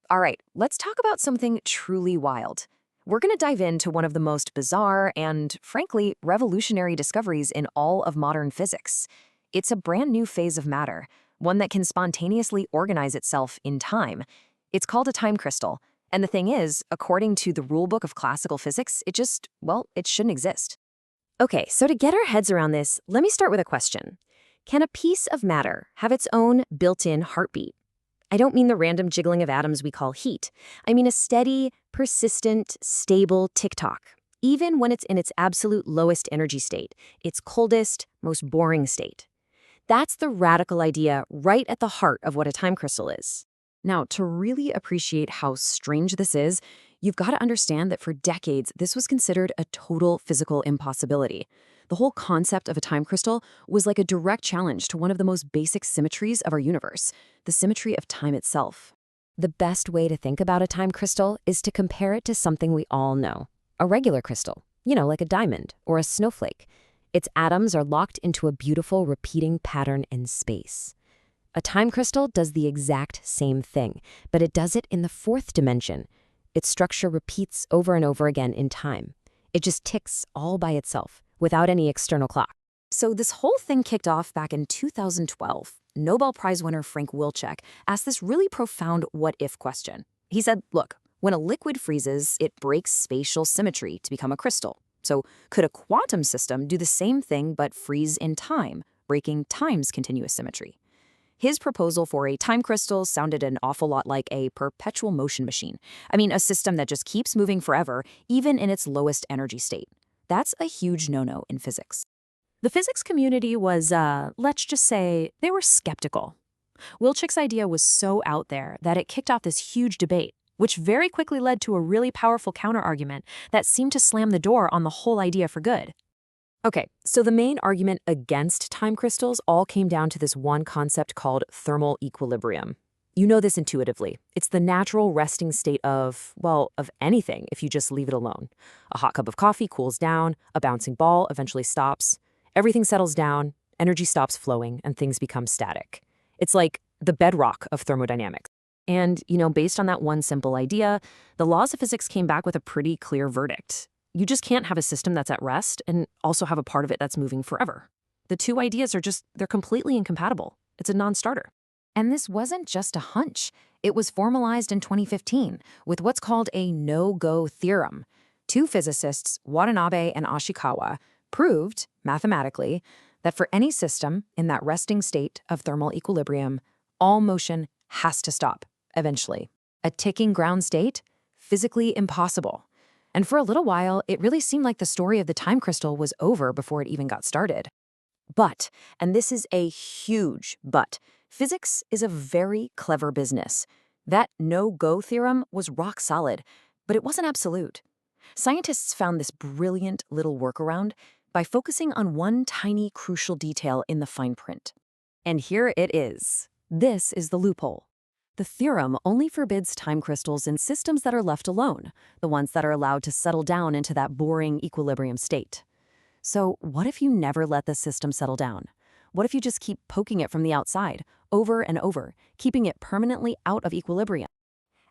All right, let's talk about something truly wild. We're going to dive into one of the most bizarre and, frankly, revolutionary discoveries in all of modern physics. It's a brand new phase of matter, one that can spontaneously organize itself in time. It's called a time crystal. And the thing is, according to the rulebook of classical physics, it shouldn't exist. Okay, so to get our heads around this, let me start with a question. Can a piece of matter have its own built-in heartbeat? I don't mean the random jiggling of atoms we call heat. I mean a steady, persistent, stable tick-tock, even when it's in its absolute lowest energy state, its coldest, most boring state. That's the radical idea right at the heart of what a time crystal is. Now, to really appreciate how strange this is, you've got to understand that for decades, this was considered a total physical impossibility. The whole concept of a time crystal was like a direct challenge to one of the most basic symmetries of our universe, the symmetry of time itself. The best way to think about a time crystal is to compare it to something we all know, a regular crystal, like a diamond or a snowflake. Its atoms are locked into a beautiful repeating pattern in space. A time crystal does the exact same thing, but it does it in the fourth dimension. Its structure repeats over and over again in time. It just ticks all by itself, without any external clock. So this whole thing kicked off back in 2012. Nobel Prize winner Frank Wilczek asked this really profound what-if question. He said, look, when a liquid freezes, it breaks spatial symmetry to become a crystal. So could a quantum system do the same thing but freeze in time, breaking time's continuous symmetry? His proposal for a time crystal sounded an awful lot like a perpetual motion machine. I mean, a system that just keeps moving forever, even in its lowest energy state. That's a huge no-no in physics. The physics community was, let's just say, they were skeptical. Wilczek's idea was so out there that it kicked off this huge debate, which very quickly led to a really powerful counterargument that seemed to slam the door on the whole idea for good. Okay, so the main argument against time crystals all came down to this one concept called thermal equilibrium. You know this intuitively. It's the natural resting state of anything if you just leave it alone. A hot cup of coffee cools down, a bouncing ball eventually stops, everything settles down, energy stops flowing, and things become static. It's like the bedrock of thermodynamics. And, based on that one simple idea, the laws of physics came back with a pretty clear verdict. You just can't have a system that's at rest and also have a part of it that's moving forever. The two ideas they're completely incompatible. It's a non-starter. And this wasn't just a hunch. It was formalized in 2015 with what's called a no-go theorem. Two physicists, Watanabe and Ashikawa, proved, mathematically, that for any system in that resting state of thermal equilibrium, all motion has to stop, eventually. A ticking ground state? Physically impossible. And for a little while, it really seemed like the story of the time crystal was over before it even got started. But, and this is a huge but, physics is a very clever business. That no-go theorem was rock solid, but it wasn't absolute. Scientists found this brilliant little workaround by focusing on one tiny crucial detail in the fine print. And here it is. This is the loophole. The theorem only forbids time crystals in systems that are left alone, the ones that are allowed to settle down into that boring equilibrium state. So what if you never let the system settle down? What if you just keep poking it from the outside, over and over, keeping it permanently out of equilibrium?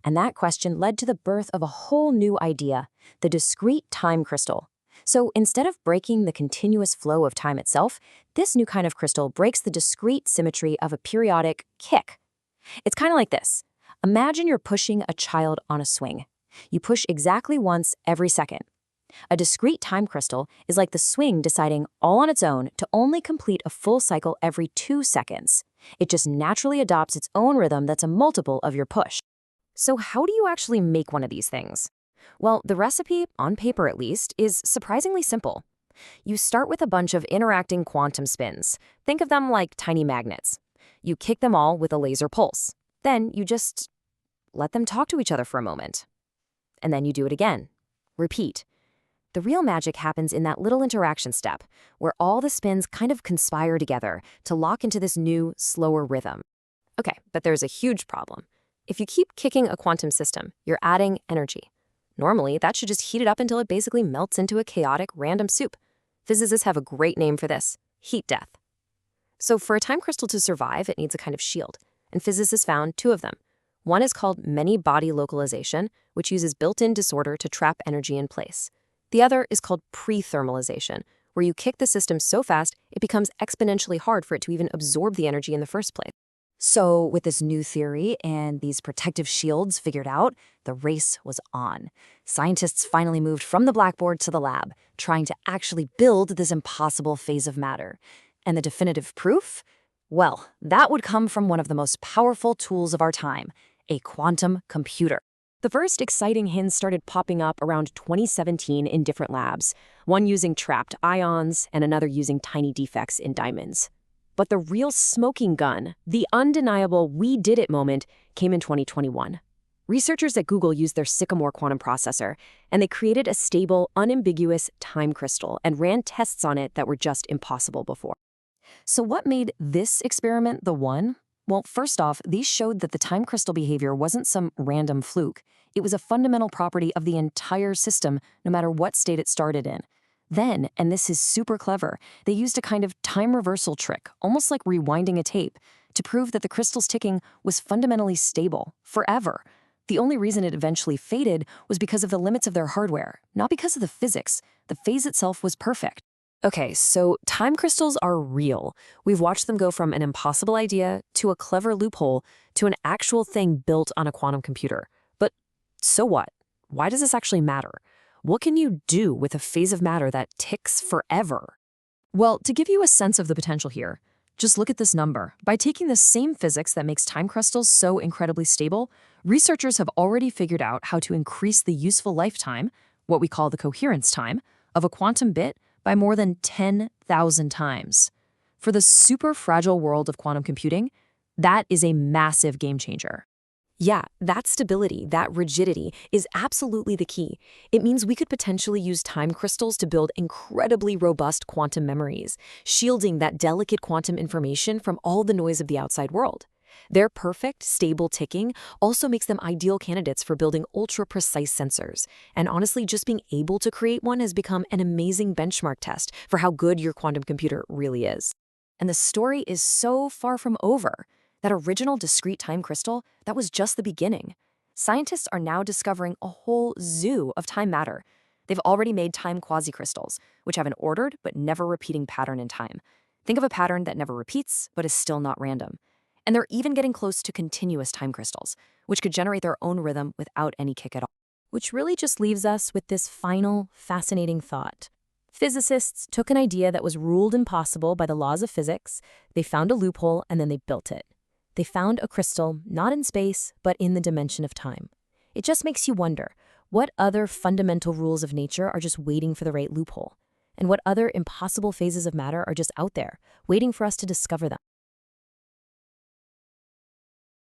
And that question led to the birth of a whole new idea, the discrete time crystal. So instead of breaking the continuous flow of time itself, this new kind of crystal breaks the discrete symmetry of a periodic kick. It's kind of like this. Imagine you're pushing a child on a swing. You push exactly once every second. A discrete time crystal is like the swing deciding all on its own to only complete a full cycle every 2 seconds. It just naturally adopts its own rhythm that's a multiple of your push. So how do you actually make one of these things? Well, the recipe, on paper at least, is surprisingly simple. You start with a bunch of interacting quantum spins. Think of them like tiny magnets. You kick them all with a laser pulse. Then you just let them talk to each other for a moment. And then you do it again. Repeat. The real magic happens in that little interaction step, where all the spins kind of conspire together to lock into this new, slower rhythm. Okay, but there's a huge problem. If you keep kicking a quantum system, you're adding energy. Normally, that should just heat it up until it basically melts into a chaotic, random soup. Physicists have a great name for this: heat death. So for a time crystal to survive, it needs a kind of shield, and physicists found 2 of them. One is called many-body localization, which uses built-in disorder to trap energy in place. The other is called pre-thermalization, where you kick the system so fast it becomes exponentially hard for it to even absorb the energy in the first place. So, with this new theory and these protective shields figured out, the race was on. Scientists finally moved from the blackboard to the lab, trying to actually build this impossible phase of matter. And the definitive proof? Well, that would come from one of the most powerful tools of our time, a quantum computer. The first exciting hints started popping up around 2017 in different labs, one using trapped ions and another using tiny defects in diamonds. But the real smoking gun, the undeniable we did it moment, came in 2021. Researchers at Google used their Sycamore quantum processor, and they created a stable, unambiguous time crystal and ran tests on it that were just impossible before. So what made this experiment the one? Well, first off, these showed that the time crystal behavior wasn't some random fluke. It was a fundamental property of the entire system, no matter what state it started in. Then, and this is super clever, they used a kind of time reversal trick, almost like rewinding a tape, to prove that the crystal's ticking was fundamentally stable, forever. The only reason it eventually faded was because of the limits of their hardware, not because of the physics. The phase itself was perfect. Okay, so time crystals are real. We've watched them go from an impossible idea to a clever loophole to an actual thing built on a quantum computer. But so what? Why does this actually matter? What can you do with a phase of matter that ticks forever? Well, to give you a sense of the potential here, just look at this number. By taking the same physics that makes time crystals so incredibly stable, researchers have already figured out how to increase the useful lifetime, what we call the coherence time, of a quantum bit by more than 10,000 times. For the super fragile world of quantum computing, that is a massive game changer. Yeah, that stability, that rigidity, is absolutely the key. It means we could potentially use time crystals to build incredibly robust quantum memories, shielding that delicate quantum information from all the noise of the outside world. Their perfect, stable ticking also makes them ideal candidates for building ultra-precise sensors. And honestly, just being able to create one has become an amazing benchmark test for how good your quantum computer really is. And the story is so far from over. That original discrete time crystal, that was just the beginning. Scientists are now discovering a whole zoo of time matter. They've already made time quasicrystals, which have an ordered but never repeating pattern in time. Think of a pattern that never repeats but is still not random. And they're even getting close to continuous time crystals, which could generate their own rhythm without any kick at all. Which really just leaves us with this final, fascinating thought. Physicists took an idea that was ruled impossible by the laws of physics, they found a loophole, and then they built it. They found a crystal, not in space, but in the dimension of time. It just makes you wonder, what other fundamental rules of nature are just waiting for the right loophole? And what other impossible phases of matter are just out there, waiting for us to discover them?